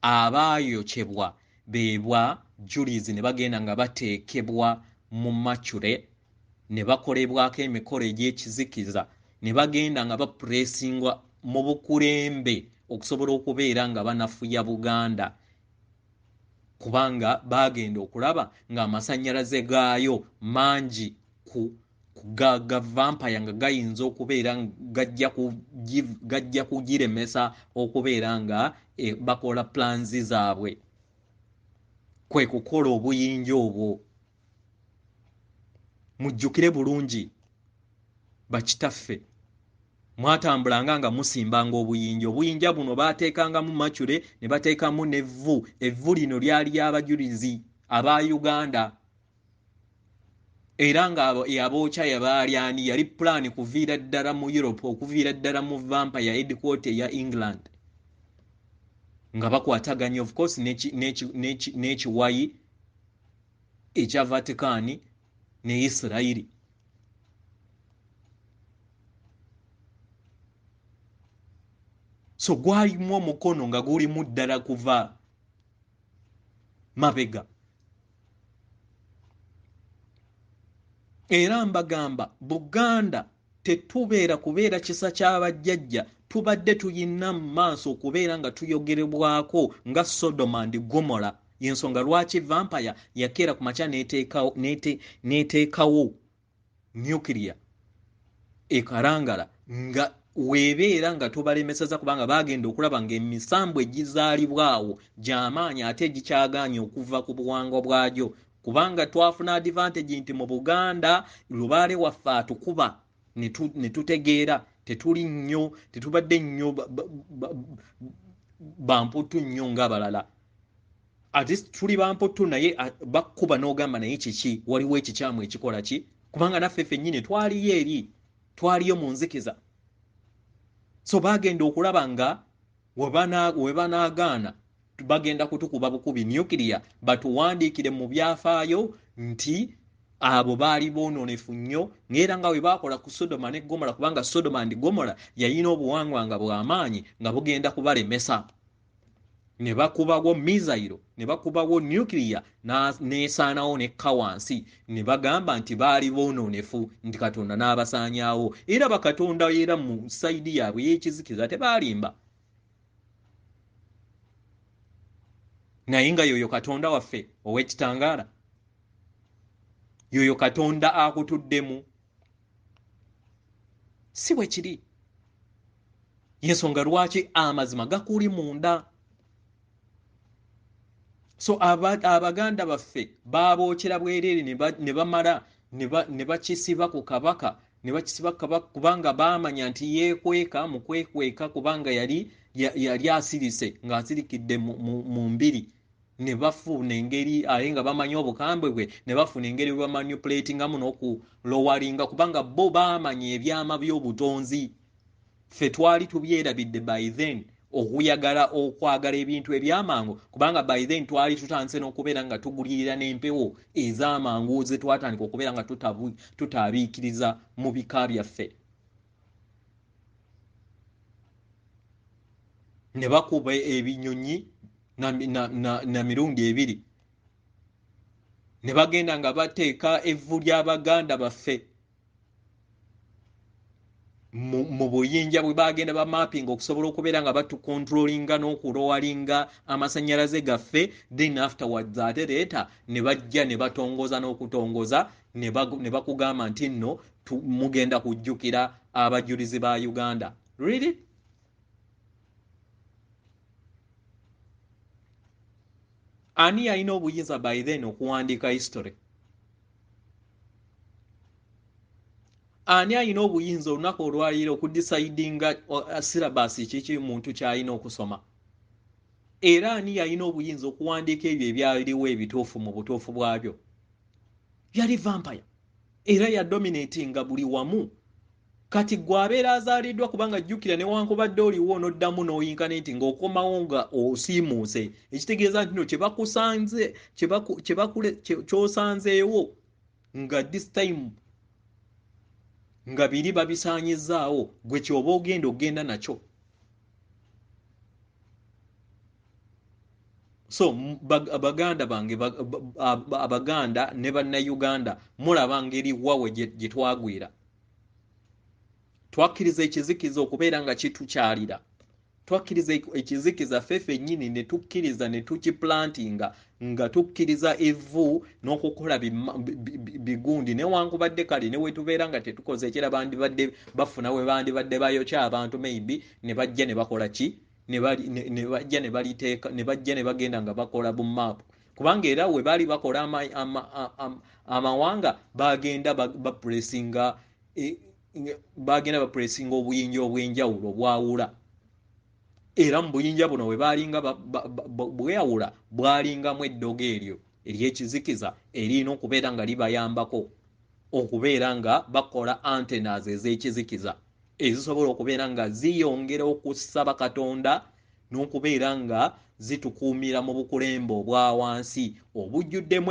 abayokyebwa bebwa julizi ne bagenda nga bateekebwa mu macule ne bakolebwako emikolo egy'ekizikiza ne bagenda nga bapuresingwa mu bukulembe okusobola okubeera nga banafuya Buganda kubanga bagenda okulaba ng'amasannyalaze gaayo mangi ku vampire nga gayinza okubeera gajja kugiremesa okubeera nga bakola plans zaabwe. Kwe kukola obuyinja obwo. Mujjukire bulungi bakitaffe mwatambulanga nga musimbanga obuyinja buno baateekangamu macule ne bateekamu nevvu. Evvu lino lyali ly'abajulizi aba Uganda era nga yabookya yabaaliani yali plan kuviira ddala mu Europe okuviira ddala mu vampire headquarter ya England nga bakwataganya of course n'ekiwayi ekya Vatican ne Israeli. So gwalimu omukono nga gulimu ddala kuva mabega. Era mbagamba Buganda tetubeera kubeera kisa ky'abajjajja tubadde tuyina mu maaso okubeera nga tuyogerebwako nga Sodoma and Gomora. Yensonga lwaki vampire yakeera ku makya n'eteekawo nuclear ekarangala nga webeera nga tobalemeseza kubanga bagenda okulaba ng'emisambo egizaalibwawo gy'amaanyi ate egikyagaanye okuva ku buwangwa bwagyo kubanga twafuna advantage nti mu Buganda lubaale waffe atukuba ne tutegeera tetubadde nnyo bamputu nnyo ng'abalala ate tuli bamputu naye bakkuba n'ogamba naye kiki waliwo ekikyamu ekikola ki kubanga naffe ffennyini twaliyo mu nzikiza so bagenda okulaba nga we banaagaana bagenda kutukuba bukubi nuclear batuwandiikire mu byafaayo nti abo baali boononefu nnyo ng'era nga we baakola ku Sodoma ne Gomora kubanga Sodoma and Gomora yayina obuwangwa nga bw'amaanyi nga bugenda kubalemesa ne bakubawo missile ne bakubawo nuclear n'esaanawo nekka wansi ne bagamba nti baali boononefu nti Katonda n'abasaanyaawo era bakatonda era mu sayidi yaabwe y'ekizikiza tebaalimba naye nga yoyo Katonda waffe ow'ekitangaala yoyo Katonda akutuddemu si bwe kiri yensonga lwaki amazima gakuli munda so abaganda baffe baabookera bwereere ne bamala ne bakisiba ku kabaka kubanga baamanya nti yeekweka mu kwekweka kubanga yali asirise ng'asirikidde mu mbiri ne bafuna engeri ate nga bamanyi obukambwe bwe ne bafuna engeri bwe bamanipulatingamu n'okulowalinga kubanga bo baamanya ebyama by'obutonzi ffe twali tubyerabidde by then okwagala ebintu ebyamangu kubanga by then twali tutandise n'okubeera nga tugulirira n'empewo ez'amangu ze twatandika okubeera nga tutaabiikiriza mu bika byaffe ne bakuba ebinyonyi na mirundi ebiri ne bagenda nga bateeka evvu ly'Abaganda baffe mu buyinja bwe bagenda ba mapping okusobola okubeera nga batukontrolinga n'okulowalinga amasannyalaze gaffe then afterwards ate leeta ne bajja ne batongoza n'okutongoza ne bakugamba nti nno mugenda kujjukira abajulizi ba Uganda. Really? Ani yalina obuyinza by then okuwandiika history? Ani alina obuyinza olunaku olwaliro okudisaidinga syllabus kiki muntu kyalina okusoma? Era ani yalina obuyinza okuwandiika ebyo ebyaliwo ebituufu mu butuufu bwabyo? Yali vampire era yadominatinga buli wamu. Kati gwabeera azaaliddwa kubanga jjukira newankubadde oliwo onoddamu n'oyinkaneti ng'okomawo nga osiimuuse ekitegeeza nti no kyebakusanze ky'osanzeewo nga this time nga biri babisaanyizaawo gwe kyoba ogenda nakyo. So abaganda bange abaganda ne bannayuganda mulaba ngeri wawe gye twagwira. Twakkiriza ekizikiza okubeera nga kitukyalira. Twakkiriza ekizikiza ffeffe nnyini ne tukkiriza ne tukiplantinga nga tukkiriza evvu n'okukola bigundi newankubadde kale ne we tubeera nga tetukoze ekira bandibadde bafuna we bandibadde bayokya abantu maybe ne bajja ne bakola ki ne bajja ne baliteeka ne bajja ne bagenda nga bakola bumaapu kubanga era we baali bakola amawanga bagenda bapulesinga obuyinja obw'enjawulo obwawula era mu buyinja buno we baalinga bweyawula bwalingamu eddogo eryo ery'ekizikiza erina okubeera nga libayambako okubeera nga bakola antennas ez'ekizikiza ezisobola okubeera nga ziyongera okusaba Katonda n'okubeera nga zitukuumira mu bukulembe obwa wansi obujjuddemu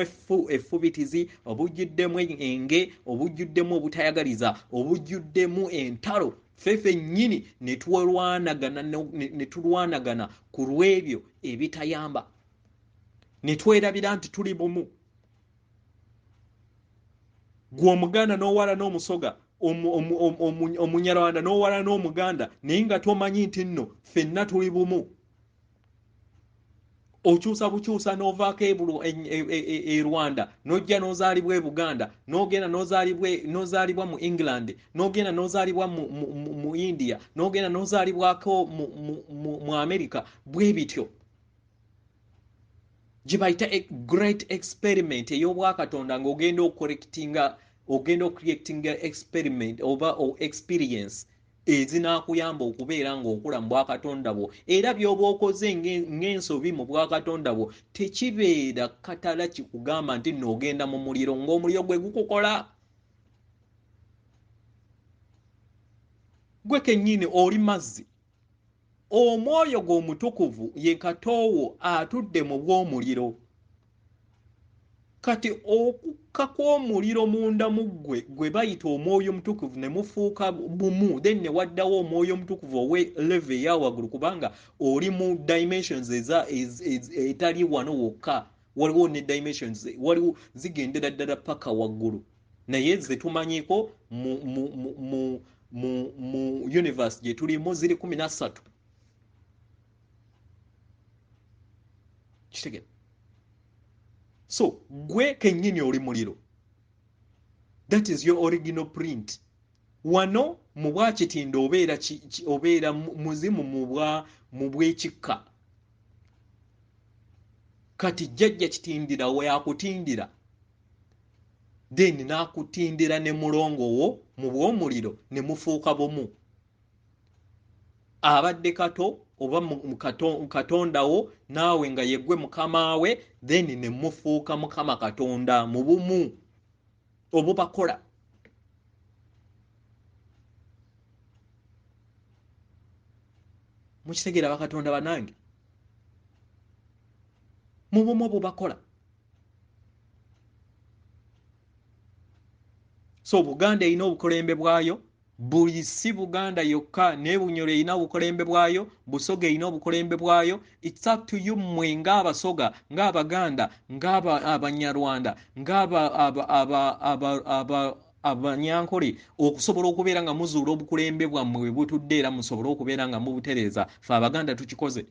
effubitizi obujjuddemu enge obujjuddemu obutayagaliza obujjuddemu entalo ffeffe nnyini ne tulwanagana ku lw'ebyo ebitayamba ne twerabira nti tuli bumu. Gwe Omuganda n'owala n'Omusoga Omunyarwanda n'owala n'Omuganda naye nga tomanyi nti nno ffenna tuli bumu. okyusa bukyusa n'ovaako e Rwanda n'ojja n'ozaalibwa e Buganda n'ogenda n'ozaalibwa mu England n'ogenda n'ozaalibwa mu India n'ogenda n'ozaalibwako mu America bwe bityo gye bayita great experiment ey'obwakatonda ng'ogenda ocreatinga experiment oba experience ezinakuyamba okubeera ng'okula mu bwakatonda bwo era by'oba okoze ng'ensobi mu bwakatonda bwo tekibeera katala kikugamba nti n'ogenda mu muliro ng'omuliro gwe gukukola gwe kennyini oli mazzi omwoyo gw'omutukuvu ye katoowo atudde mu bw'omuliro kati okukka kw'omuliro munda mu gwe bayita omwoyo omutukuvu ne mufuuka bumu then ne waddawo omwoyo omutukuvu owe level eya waggulu kubanga oli mu dimensions etali wano wokka waliwo ne dimensions waliwo zigendera ddala paka waggulu naye ze tumanyiko mu universe gye tulimu ziri 13 kitegera so gwe kennyini oli muliro that is your original print wano mu bwakitindo obeera muzimu mu bwekikka kati jjajja kitindira we akutindira then n'akutindira ne mulongowo mu bw'omuliro ne mufuuka bumu abadde kato oba katondawo naawe nga yeggwe mukama we then ne mufuuka mukama katonda mu bumu obubakola mukitegeera bakatonda banange mu bumu obubakola so Buganda erina obukolembe bwayo buli si Buganda yokka ne Bunyoro erina obukolembe bwayo Busoga erina obukolembe bwayo it's up to you mmwe ng'Abasoga ng'Abaganda ng'Abanyarwanda Abanyankole okusobola okubeera nga muzuula obukulembe bwammwe bwe butudde era musobola okubeera nga mubutereeza fe Abaganda tukikoze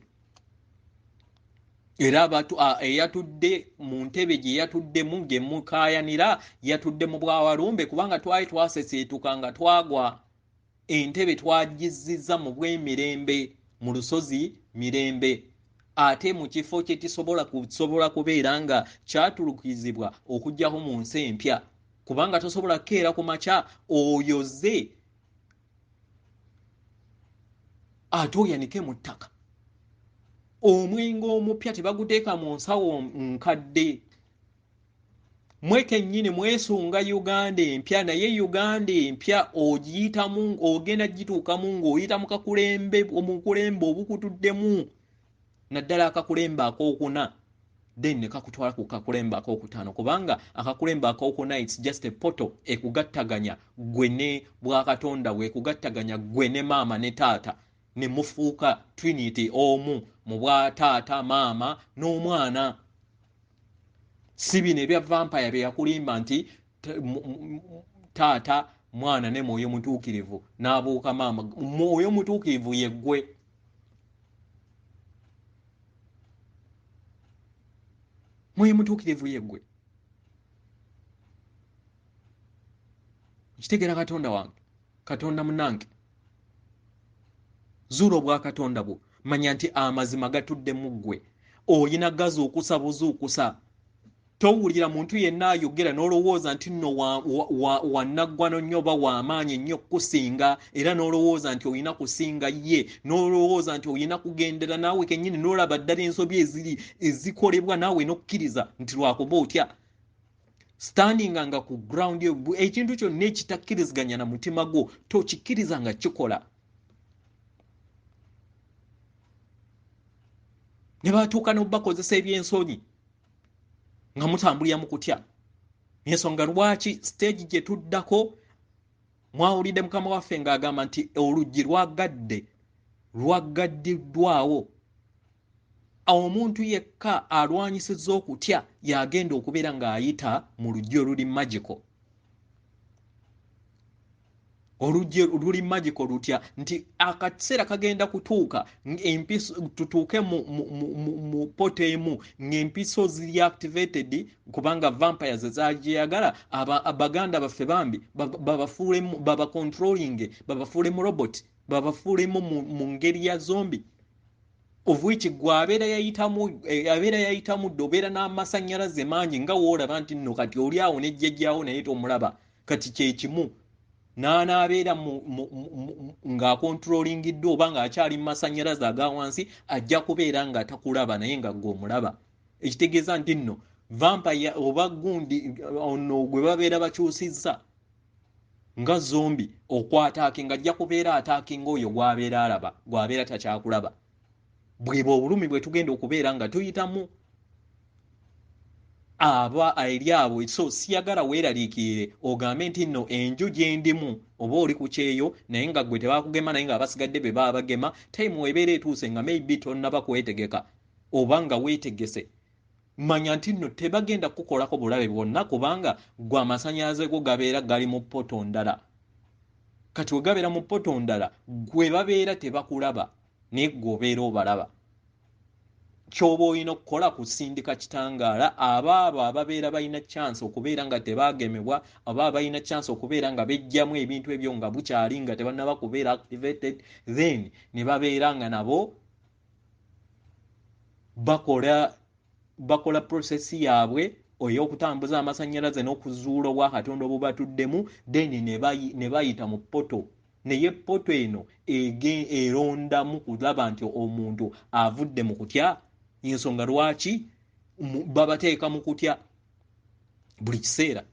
era eyatudde mu ntebe gye yatuddemu gye mukaayanira yatudde mu bwawalumbe kubanga twali twaseseetuka nga twagwa entebe twagizizza mu bw'emirembe mu lusozi mirembe ate mu kifo kye tisobola kubeera nga kyatulukizibwa okujjaho mu nsi empya kubanga tosobola kukeera ku makya oyoze ate oyanike mu ttaka omwenge omupya tebaguteeka mu nsawo nkadde mwe kennyini mwesunga Uganda empya naye Uganda empya ogiyitamu ogenda gituukamu ng'oyita mu omukulembe obukutuddemu naddala akakulembe akookuna then ne kakutwala ku kakulembe akookutaano kubanga akakulembe akookuna it's just a portal ekugattaganya gwe ne bwakatonda bwe ekugattaganya gwe ne maama ne taata ne mufuuka trinity omu mu bwa taata maama n'omwana si bino ebya vampire bye yakulimba nti taata mwana ne mwoyo mutuukirivu n'abuuka maama mwoyo mutuukirivu yeggwe mwoyo mutuukirivu yeggwe kitegeera katonda wange katonda munange zuula obwakatonda bwo manya nti amazima gatudde mu ggwe oyina gazuukusa buzuukusa towulira muntu yenna ayogera n'olowooza nti nno wannaggwano nnyo oba w'amaanyi ennyo okusinga era n'olowooza nti olina kusinga ye n'olowooza nti olina kugendera naawe kennyini n'olaba ddala ensobi ezikolebwa naawe n'okkiriza nti lwakuba otya standinga nga ku ground ekintu kyonna ekitakkiriziganya na mutima gwo tokikkiriza nga kikola ne batuuka n'obakozesa ebyensonyi nga mutambulira mu kutya ensonga lwaki stage gye tuddako mwawulidde mukama waffe ng'agamba nti oluggi lwaggaddiddwawo omuntu yekka alwanyisizza okutya yagenda okubeera ng'ayita mu luggi oluli magical olujje luli magical lutya nti akaseera kagenda kutuuka empiso tutuuke mu poto emu ng'empiso ziri activated kubanga vampires ezagiyagala abaganda baffe bambi babafuulemu babacontrolling babafuulemu robot babafuulemu mu ngeri ya zombi of which gwe abeera yayitamu dde obeera n'amasannyalaze mangi nga woolaba nti nno kati oli awo nejjajjaawo naye tomulaba kati kyekimu n'anaabeera ng'akontrolingiddwa oba ng'akyali mu masannyalaze aga wansi ajja kubeera nga takulaba naye nga gwe omulaba ekitegeeza nti nno vampire oba gundi ono gwe babeera bakyusizza nga zombi okwataakinga ajja kubeera ataakinga oyo gw'abeera alaba gw'abeera takyakulaba bweba obulumi bwe tugenda okubeera nga tuyitamu aba eri abo so siyagala weeraliikirire ogambe nti nno enju gye ndimu oba oli ku kyeyo naye nga gwe tebakugema naye nga abasigadde be baba bagema time weebeera etuuse nga maybe tonnaba kwetegeka oba nga weetegese manya nti nno tebagenda kukolako bulabe bwonna kubanga gwe amasannyalaze go gabeera gali mu poto ndala kati we gabeera mu poto ndala gwe babeera tebakulaba naye gwe obeera obalaba ky'oba olina okukola kusindika kitangaala abaabo ababeera balina chance okubeera nga tebagemebwa oba balina chance okubeera nga bejjamu ebintu ebyo nga bukyali nga tebannaba kubeera activated then ne babeera nga nabo bakola process yaabwe ey'okutambuza amasannyalaze n'okuzuula obwa katonda obubatuddemu then ne bayita mu poto naye poto eno erondamu kulaba nti omuntu avudde mu kutya ensonga lwaki babateeka mu kutya buli kiseera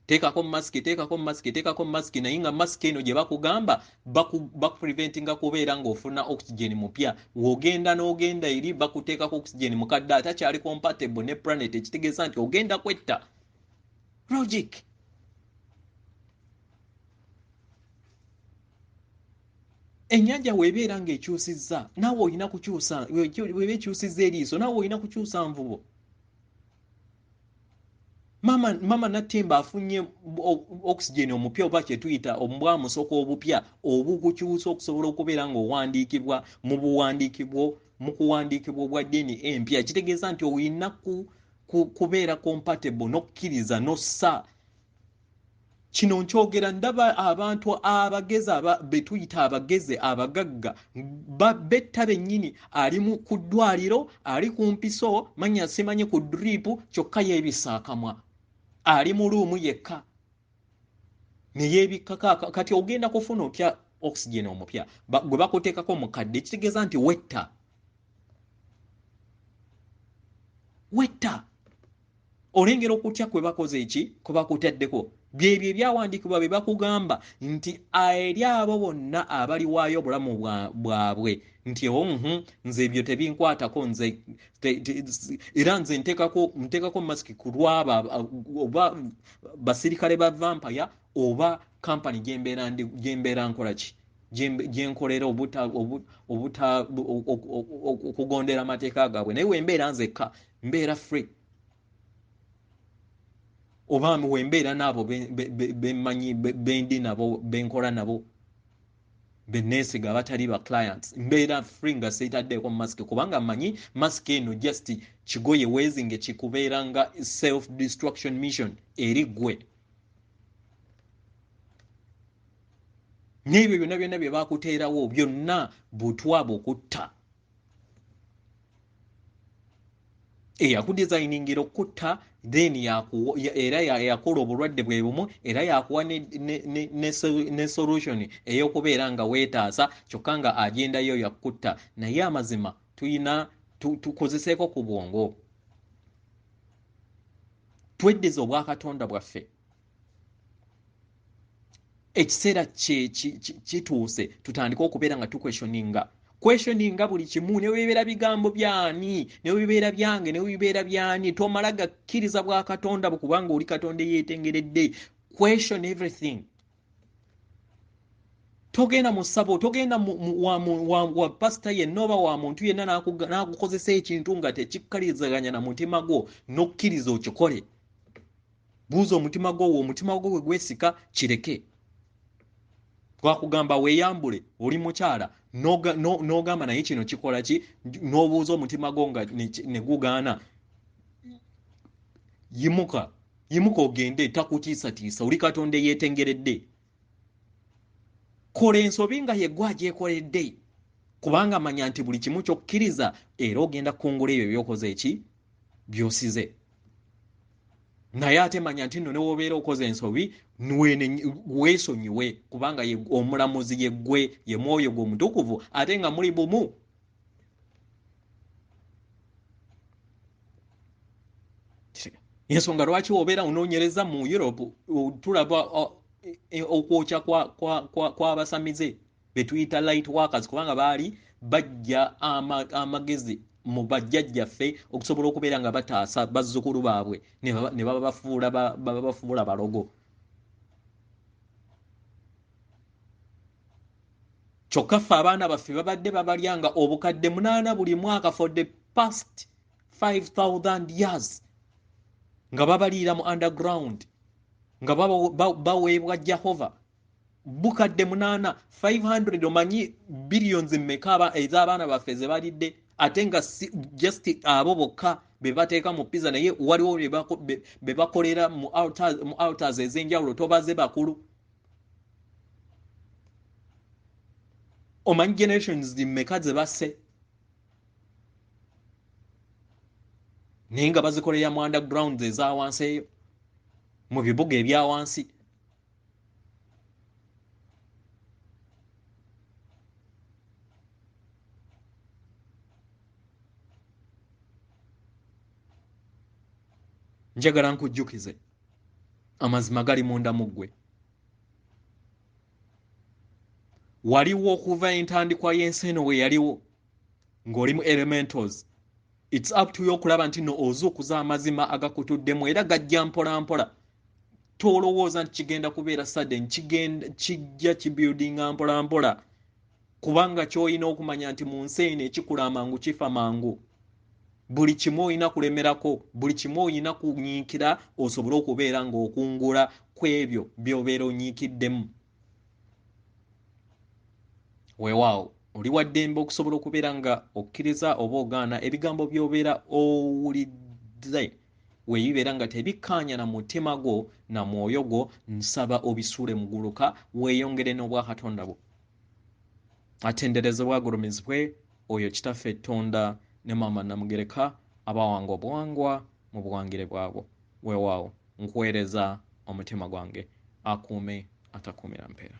teekako masiki naye nga masiki eno gye bakugamba bakupreventinga kubeera ng'ofuna oxygen mupya w'ogenda n'ogenda eri bakuteekako oxygen mukadde atakyali compatible ne planet ekitegeeza nti ogenda kwetta logic ennyanja weebeera ng'ekyusizza naawe olina kukyusa weeba ekyusizza eriiso naawe olina kukyusa nvubo mama Natemba afunye oxygen omupya oba kye tuyita obwamusoko obupya obukukyusa okusobola okubeera ng'owandiikibwa mu kuwandiikibwa obwa DNA empya kitegeeza nti olina kubeera compatible n'okkiriza n'ossa kino nkyogera ndaba abantu abagezi betuyita abagezi abagagga betta bennyini ali ku ddwaliro ali ku mpiso manya simanyi ku drip kyokka yeebisa akamwa ali mu luumu yekka ne yeebika kati ogenda kufuna otya oxygen omupya gwe bakuteekako mukadde kitegeeza nti wetta olengera okutya kwe bakoze eki kwe bakutaddeko byebyo ebyawandiikibwa bye bakugamba nti eri abo bonna abaliwaayo obulamu bwabwe nti nze ebyo tebinkwatako nze era nze nteekako masiki ku lwaba oba basirikale ba vampire oba kampani gyembeera nkola ki gyenkolera okugondera amateeka gaabwe naye wembeera nzekka mbeera free oba wembeera n'abo bemanyi bendi nabo benkola nabo beneesiga abatali ba clients mbeera free nga seetaddeeko masiki kubanga manyi masiki eno just kigoye weezinge kikubeera nga self destruction mission eri ggwe n'ebyo byonna bye bakuteerawo byonna butwa bukutta eyakudesigningira okutta then era yakola obulwadde bwe bumu era yakuwa ne solution ey'okubeera nga weetaasa kyokka nga agendayo yakutta naye amazima tuyina tukozeseeko ku bwongo tweddiza obwakatonda bwaffe ekiseera kituuse tutandike okubeera nga questioninga buli kimu ne weebeera bigambo byani ne weebeera byange ne weebeera byani tomala gakkiriza bwa katonda kubanga oli katonda yeetengeredde question everything togenda mu ssabo togenda wa pastor yenna oba wa muntu yenna n'akukozesa ekintu nga tekikkirizaganya na mutima gwo n'okkiriza okikole buuza omutima gwo bwe gwesika kireke twakugamba weeyambule oli mukyala n'ogamba naye kino kikola ki n'obuuza omutima gwo nga ne gugaana yimuka ogende takutiisatiisa oli katonda eyeetengeredde kola ensobi nga yeggwa agyekoledde kubanga manya nti buli kimu ky'okkiriza era ogenda kukungula ebyo by'okoze eki by'osize naye ate manya nti nno ne wobeera okoze ensobi weesonyiwe kubanga omulamuzi yeggwe ye mwoyo gwe omutukuvu ate nga muli bumu ensonga lwaki wobeera onoonyereza mu Europe tulaba okwokya kw'abasamize betuyita light workers kubanga baali bajja amagezi mu bajjajjaffe okusobola okubeera nga bataasa bazzukulu baabwe ne babafuula balogo kyokka ffe abaana baffe babadde babalyanga obukadde 8 buli mwaka for the past 5,000 years nga babaliira mu underground nga baweebwa Jehova bukadde 8 500 omanyi billions mmeka ez'abaana baffe ze balidde ate nga just abo bokka be bateeka mu pizza naye waliwo be bakolera mu altars ez'enjawulo tobaze bakulu omanyi generations mmeka ze basse naye nga bazikolera mu underground ez'awansi eyo mu bibuga ebyawansi njagala nkujjukize amazima gali munda mu ggwe waliwo okuva entandikwa y'ensi eno we yaliwo ng'oli mu elementals it's up to you okulaba nti no ozuukuza amazima agakutuddemu era gajja mpola mpola tolowooza nti kigenda kubeera sudden kijja kibuildinga mpola mpola kubanga ky'olina okumanya nti mu nsi eno ekikula amangu kifa mangu buli kimu olina kulemerako buli kimu olina kunyiikira osobole okubeera ng'okungula kw'ebyo by'obeera onyiikiddemu weewaawo oli wa ddembe okusobola okubeera nga okkiriza oba ogaana ebigambo by'obeera owulidde weeyibeera nga tebikkaanya na mutima gwo na mwoyo gwo nsaba obisuule muguluka weeyongere n'obwakatonda bwo atenderezebwa agulumizibwe oyo kitaffe ettonda ne maama Namugereka abawanga obuwangwa mu buwangire bwabwo weewaawo nkuweereza omutima gwange akuume atakuumira mpeera